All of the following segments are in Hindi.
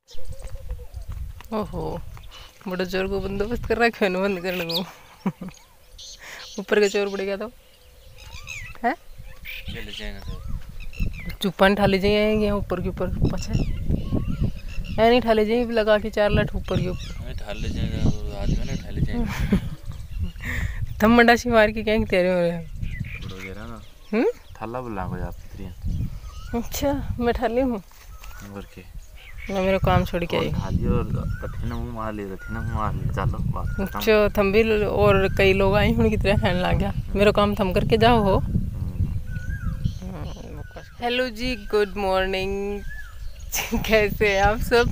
ओहो, बड़ा चोर को बंदोबस्त कर रखा है बंद करने को। ऊपर के चोर पड़ेगा तो है चुप्पन ठाले जाइए ऊपर के ऊपर पछे ऐ नहीं ठाले जाइए लगा के 4 लाख ऊपर के ऊपर ठाले जाएगा आदमी ना ठाले जाएगा। थम मंडासी मार के क्या तैयारी हो रहे हैं थाला बुला को आप। अच्छा मैं ठाली हूँ और के ना मेरा काम छोड़ के आई मार ले चलो बात। अच्छा थम भी और कई लोग आई हूँ की तरह खाने लग गया मेरा काम थम करके जाओ हो। हेलो जी गुड मॉर्निंग कैसे हैं आप सब।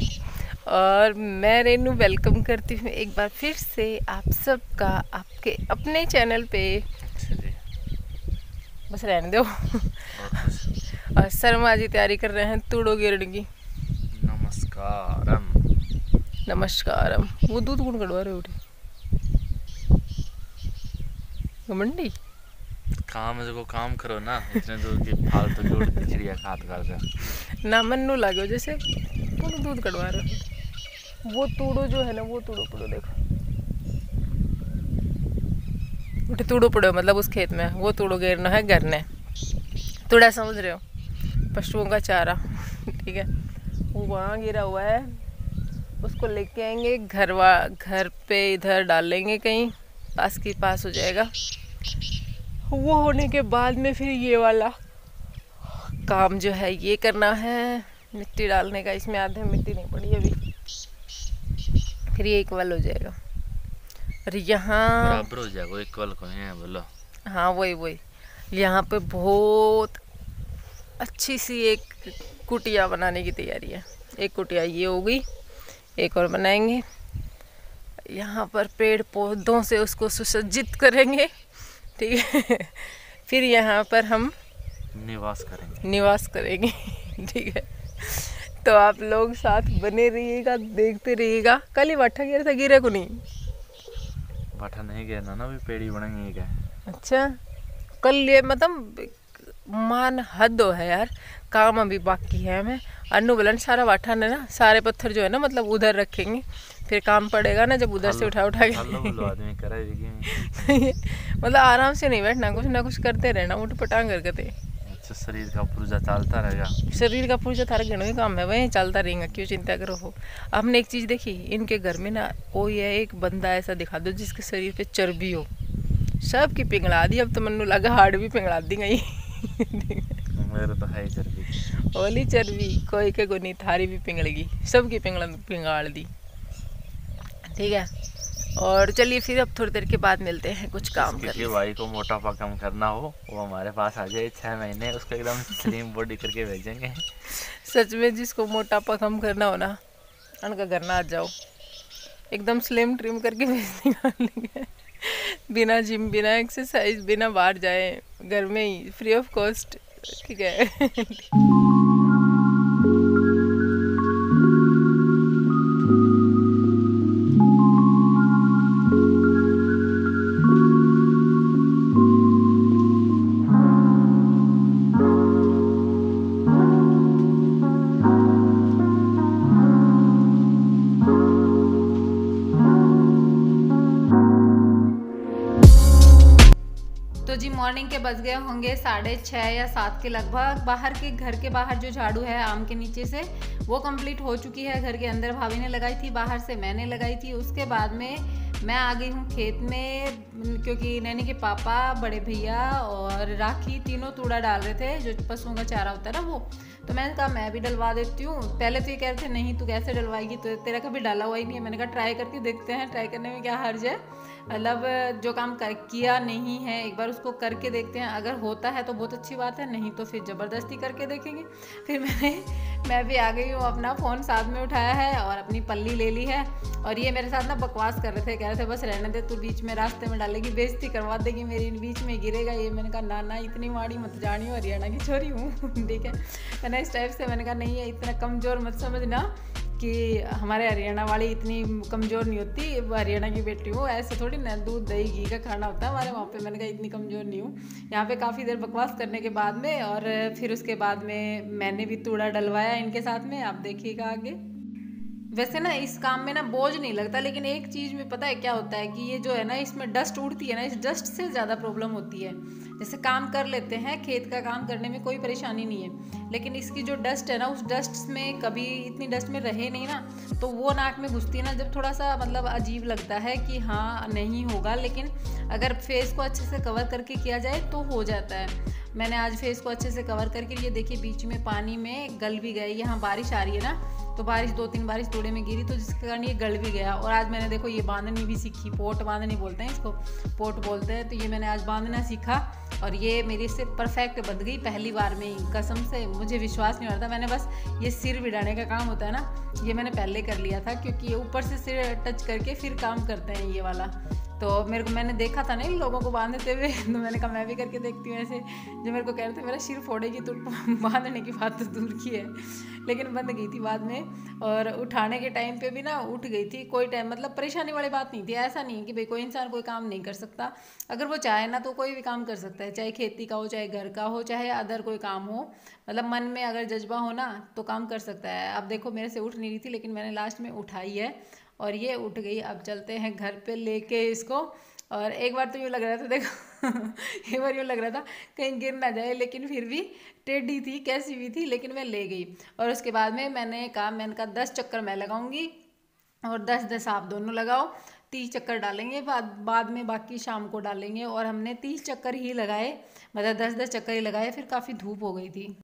और मैं रेनू वेलकम करती हूँ एक बार फिर से आप सबका आपके अपने चैनल पे। बस रहने दो। और शर्मा जी तैयारी कर रहे हैं तूड़ो गिरने की। नमस्कारम नमस्कारम। वो दूध कौन कड़वा रहे उठे मंडी काम है जो काम करो ना इतने दूर की फालतू दूध चिड़िया खाद कर ना मन्नू लागो जैसे तुम दूध कड़वा रहे हो। वो तूड़ो जो है ना वो तूड़ो पड़ो देखो उठे तूड़ो पड़ो मतलब उस खेत में वो तूड़ो गिरना है घर ने तूड़ा समझ रहे हो पशुओं का चारा ठीक है वो वहाँ गिरा हुआ है उसको लेके आएंगे घर पे इधर डालेंगे कहीं पास की पास हो जाएगा। वो होने के बाद में फिर ये वाला काम जो है ये करना है मिट्टी डालने का। इसमें आधे मिट्टी नहीं पड़ी अभी फिर ये इक्वल हो जाएगा। और यहाँ बराबर हो जाएगा इक्वल को है बोलो। हाँ वही यहाँ पे बहुत अच्छी सी एक कुटिया बनाने की तैयारी है। एक कुटिया ये हो गई एक और बनाएंगे। यहाँ पर पेड़ पौधों से उसको सुसज्जित करेंगे ठीक है। फिर यहाँ पर हम निवास करेंगे ठीक है। तो आप लोग साथ बने रहिएगा देखते रहिएगा। कल ही बाठा गिरा था गिरे को नहीं बाठा नहीं गिरना ना भी पेड़ी बनेंगे क्या। अच्छा कल ये मतलब मान हद हो है यार काम अभी बाकी है। मैं अनु बलन सारा बाठा ने ना सारे पत्थर जो है ना मतलब उधर रखेंगे फिर काम पड़ेगा ना जब उधर से उठा के मतलब आराम से नहीं बैठना कुछ ना कुछ करते रहना उठ पटांग करके। अच्छा शरीर का पुर्जा चलता रहेगा। शरीर का पुर्जा थारा घणों ही काम है वही चलता रहेगा क्यों चिंता करो हो। आपने एक चीज़ देखी इनके घर में ना कोई है एक बंदा ऐसा दिखा दो जिसके शरीर पे चर्बी हो सब की पिघला दी। अब तो मनु लगा हार्ड भी पिघला दी गई मेरे तो है चर्बी ओली चर्बी कोई के को नहीं थारी भी पिघलेगी सबकी पिघाड़ दी ठीक है। और चलिए फिर अब थोड़ी देर के बाद मिलते हैं कुछ काम करके। भाई को मोटापा कम करना हो वो हमारे पास आ जाए 6 महीने उसको एकदम स्लिम बॉडी करके भेजेंगे। सच में जिसको मोटापा कम करना हो ना उनका घर ना आ जाओ एकदम स्लिम ट्रिम करके भेजेंगे बिना जिम बिना एक्सरसाइज बिना बाहर जाए घर में ही फ्री ऑफ कॉस्ट ठीक है। तो जी मॉर्निंग के बज गए होंगे 6:30 या 7 के लगभग। बाहर के घर के बाहर जो झाड़ू है आम के नीचे से वो कंप्लीट हो चुकी है। घर के अंदर भाभी ने लगाई थी बाहर से मैंने लगाई थी। उसके बाद में मैं आ गई हूँ खेत में क्योंकि नैनी के पापा बड़े भैया और राखी तीनों तूड़ा डाल रहे थे जो पशुओं का चारा होता है ना वो। तो मैंने कहा मैं भी डलवा देती हूँ। पहले तो ये कह रहे थे नहीं तू कैसे डलवाएगी तो तेरा कभी डाला हुआ ही नहीं है। मैंने कहा ट्राई करके देखते हैं ट्राई करने में क्या हर्ज है। मतलब जो काम किया नहीं है एक बार उसको करके देखते हैं अगर होता है तो बहुत अच्छी बात है नहीं तो फिर ज़बरदस्ती करके देखेंगे। फिर मैं भी आ गई हूँ अपना फ़ोन साथ में उठाया है और अपनी पल्ली ले ली है। और ये मेरे साथ ना बकवास कर रहे थे कह रहे थे बस रहने दे तू बीच में रास्ते में डालेगी बेइज्जती करवा देगी मेरी बीच में गिरेगा ये। मैंने कहा ना ना इतनी माड़ी मत जानी हो हरियाणा की छोरी हूँ ठीक है। मैंने इस टाइप से मैंने कहा नहीं है इतना कमज़ोर मत समझना कि हमारे हरियाणा वाली इतनी कमज़ोर नहीं होती। हरियाणा की बेटी हूँ ऐसे थोड़ी ना दूध दही घी का खाना होता है हमारे वहाँ पे। मैंने कहा इतनी कमज़ोर नहीं हूँ। यहाँ पे काफ़ी देर बकवास करने के बाद में और फिर उसके बाद में मैंने भी तूड़ा डलवाया इनके साथ में। आप देखिएगा आगे। वैसे ना इस काम में ना बोझ नहीं लगता, लेकिन एक चीज़ में पता है क्या होता है कि ये जो है ना इसमें डस्ट उड़ती है ना, इस डस्ट से ज़्यादा प्रॉब्लम होती है। जैसे काम कर लेते हैं, खेत का काम करने में कोई परेशानी नहीं है, लेकिन इसकी जो डस्ट है ना, उस डस्ट में कभी इतनी डस्ट में रहे नहीं ना, तो वो नाक में घुसती है ना, जब थोड़ा सा मतलब अजीब लगता है कि हाँ नहीं होगा। लेकिन अगर फेस को अच्छे से कवर करके किया जाए तो हो जाता है। मैंने आज फेस को अच्छे से कवर करके, ये देखिए बीच में पानी में गल भी गए, यहाँ बारिश आ रही है ना, तो बारिश 2-3 बारिश थोड़े में गिरी, तो जिसके कारण ये गल भी गया। और आज मैंने देखो ये बांधनी भी सीखी, पोट बांधनी बोलते हैं इसको, पोट बोलते हैं, तो ये मैंने आज बांधना सीखा और ये मेरी से परफेक्ट बंध गई पहली बार में ही। कसम से मुझे विश्वास नहीं हो रहा था। मैंने बस ये सिर भिड़ाने का काम होता है ना, ये मैंने पहले कर लिया था, क्योंकि ये ऊपर से सिर टच करके फिर काम करते हैं ये वाला। तो मैंने देखा था ना इन लोगों को बांधते हुए, तो मैंने कहा मैं भी करके देखती हूँ ऐसे। जो मेरे को कह रहे थे मेरा सिर फोड़ेगी, तो बांधने की बात तो दूर की है, लेकिन बंद गई थी बाद में। और उठाने के टाइम पे भी ना उठ गई थी, कोई टाइम मतलब परेशानी वाली बात नहीं थी। ऐसा नहीं है कि भाई कोई इंसान कोई काम नहीं कर सकता, अगर वो चाहे ना तो कोई भी काम कर सकता है, चाहे खेती का हो, चाहे घर का हो, चाहे अदर कोई काम हो। मतलब मन में अगर जज्बा हो ना तो काम कर सकता है। अब देखो मेरे से उठ नहीं रही थी, लेकिन मैंने लास्ट में उठाई है और ये उठ गई। अब चलते हैं घर पे लेके इसको। और एक बार तो यूँ लग रहा था देखो एक बार यूँ लग रहा था कहीं गिर ना जाए, लेकिन फिर भी टेढ़ी थी कैसी भी थी, लेकिन मैं ले गई। और उसके बाद में मैंने कहा 10 चक्कर मैं लगाऊंगी और 10-10 आप दोनों लगाओ, 30 चक्कर डालेंगे, बाद में बाकी शाम को डालेंगे। और हमने 30 चक्कर ही लगाए, मतलब 10-10 चक्कर ही लगाए, फिर काफ़ी धूप हो गई थी।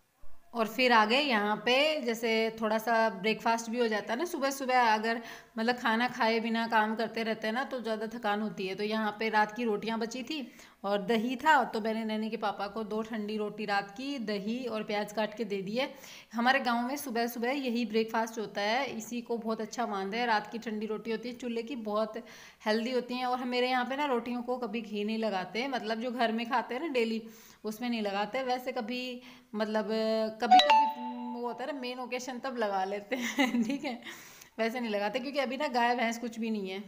और फिर आ गए यहाँ पे, जैसे थोड़ा सा ब्रेकफास्ट भी हो जाता है ना सुबह सुबह। अगर मतलब खाना खाए बिना काम करते रहते हैं ना तो ज़्यादा थकान होती है। तो यहाँ पे रात की रोटियाँ बची थी और दही था, तो मैंने नैनी के पापा को 2 ठंडी रोटी रात की दही और प्याज काट के दे दिए। हमारे गांव में सुबह सुबह यही ब्रेकफास्ट होता है, इसी को बहुत अच्छा मानते हैं। रात की ठंडी रोटी होती है चूल्हे की, बहुत हेल्दी होती हैं। और मेरे यहाँ पे ना रोटियों को कभी घी नहीं लगाते, मतलब जो घर में खाते हैं ना डेली उसमें नहीं लगाते। वैसे कभी मतलब कभी कभी वो होता है ना मेन ओकेशन तब लगा लेते हैं ठीक है, वैसे नहीं लगाते, क्योंकि अभी ना गाय भैंस कुछ भी नहीं है।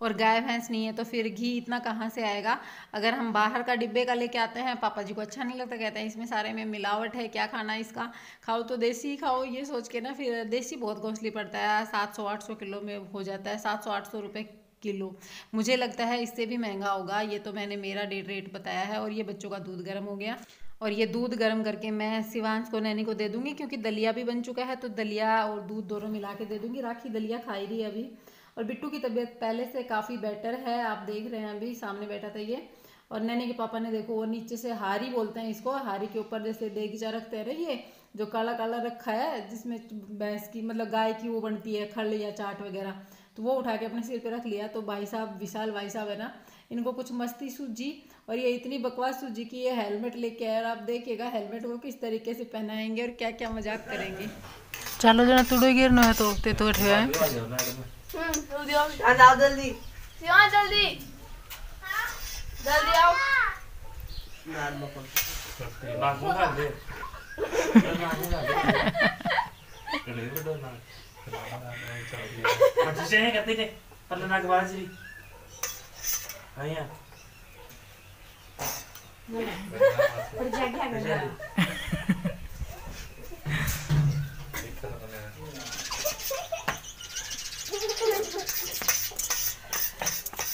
और गाय भैंस नहीं है तो फिर घी इतना कहाँ से आएगा। अगर हम बाहर का डिब्बे का लेके आते हैं, पापा जी को अच्छा नहीं लगता, कहते हैं इसमें सारे में मिलावट है, क्या खाना इसका, खाओ तो देसी ही खाओ, ये सोच के ना। फिर देसी बहुत कॉस्टली पड़ता है, 700-800 किलो में हो जाता है, 700-800 रुपये किलो। मुझे लगता है इससे भी महंगा होगा। ये तो मैंने मेरा रेट बताया है। और ये बच्चों का दूध गर्म हो गया, और ये दूध गर्म करके मैं शिवांश को नैनी को दे दूंगी, क्योंकि दलिया भी बन चुका है, तो दलिया और दूध दोनों मिला के दे दूंगी। राखी दलिया खाई रही है अभी। और बिट्टू की तबीयत पहले से काफ़ी बेटर है, आप देख रहे हैं अभी सामने बैठा था ये। और नैनी के पापा ने देखो वो नीचे से हारी बोलते हैं इसको, हारी के ऊपर जैसे देगचा रखते हैं ये जो काला काला रखा है, जिसमें भैंस की मतलब गाय की वो बनती है खल या चाट वगैरह, तो वो उठा के अपने सिर पे रख लिया। तो भाई साहब, विशाल भाई साहब है ना, इनको कुछ मस्ती सूझी और ये इतनी बकवास सूझी कि ये हेलमेट लेके आए। और आप देखिएगा हेलमेट को किस तरीके से पहनाएंगे और क्या क्या मजाक करेंगे। चलो जना तुड़ो गिर न है तो ते तो उठे हैं। आओ जल्दी, यहाँ जल्दी जल्दी आओ।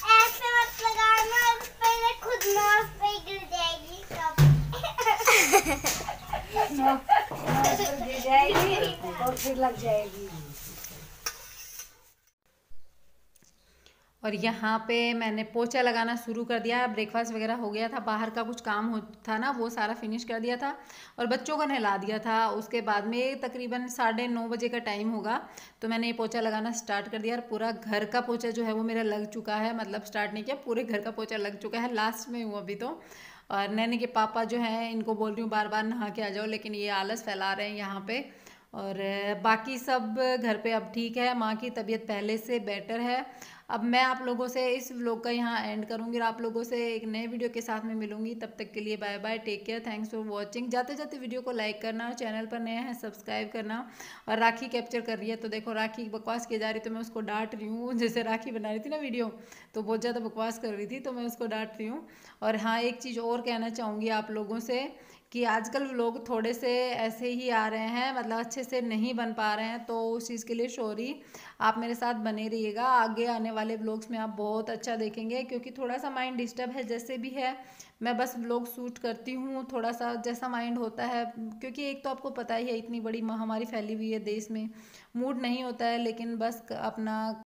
ऐसे मत लगाना, पहले खुद नोज पे गिर जाएगी सब। नोज पे गिर जाएगी और फिर लग जाएगी। और यहाँ पे मैंने पोछा लगाना शुरू कर दिया। ब्रेकफास्ट वगैरह हो गया था, बाहर का कुछ काम हो था ना वो सारा फिनिश कर दिया था और बच्चों को नहला दिया था। उसके बाद में तकरीबन 9:30 बजे का टाइम होगा, तो मैंने ये पोछा लगाना स्टार्ट कर दिया। और पूरा घर का पोछा जो है वो मेरा लग चुका है, मतलब स्टार्ट नहीं किया, पूरे घर का पोछा लग चुका है, लास्ट में हूँ अभी तो। और नैनी के पापा जो हैं इनको बोल रही हूँ बार बार नहा के आ जाओ, लेकिन ये आलस फैला रहे हैं यहाँ पे। और बाकी सब घर पे अब ठीक है, माँ की तबीयत पहले से बेटर है। अब मैं आप लोगों से इस व्लॉग का यहाँ एंड करूँगी और आप लोगों से एक नए वीडियो के साथ में मिलूंगी। तब तक के लिए bye bye, take care, thanks for watching. जाते जाते वीडियो को लाइक करना और चैनल पर नए हैं सब्सक्राइब करना। और राखी कैप्चर कर रही है, तो देखो राखी बकवास की जा रही, तो मैं उसको डांट रही हूँ। जैसे राखी बना रही थी ना वीडियो, तो बहुत ज़्यादा बकवास कर रही थी, तो मैं उसको डांट रही हूँ। और हाँ, एक चीज़ और कहना चाहूँगी आप लोगों से कि आजकल व्लॉग थोड़े से ऐसे ही आ रहे हैं, मतलब अच्छे से नहीं बन पा रहे हैं, तो उस चीज़ के लिए सॉरी। आप मेरे साथ बने रहिएगा, आगे आने वाले व्लॉग्स में आप बहुत अच्छा देखेंगे, क्योंकि थोड़ा सा माइंड डिस्टर्ब है जैसे भी है। मैं बस व्लॉग शूट करती हूँ, थोड़ा सा जैसा माइंड होता है, क्योंकि एक तो आपको पता ही है इतनी बड़ी महामारी फैली हुई है देश में, मूड नहीं होता है, लेकिन बस अपना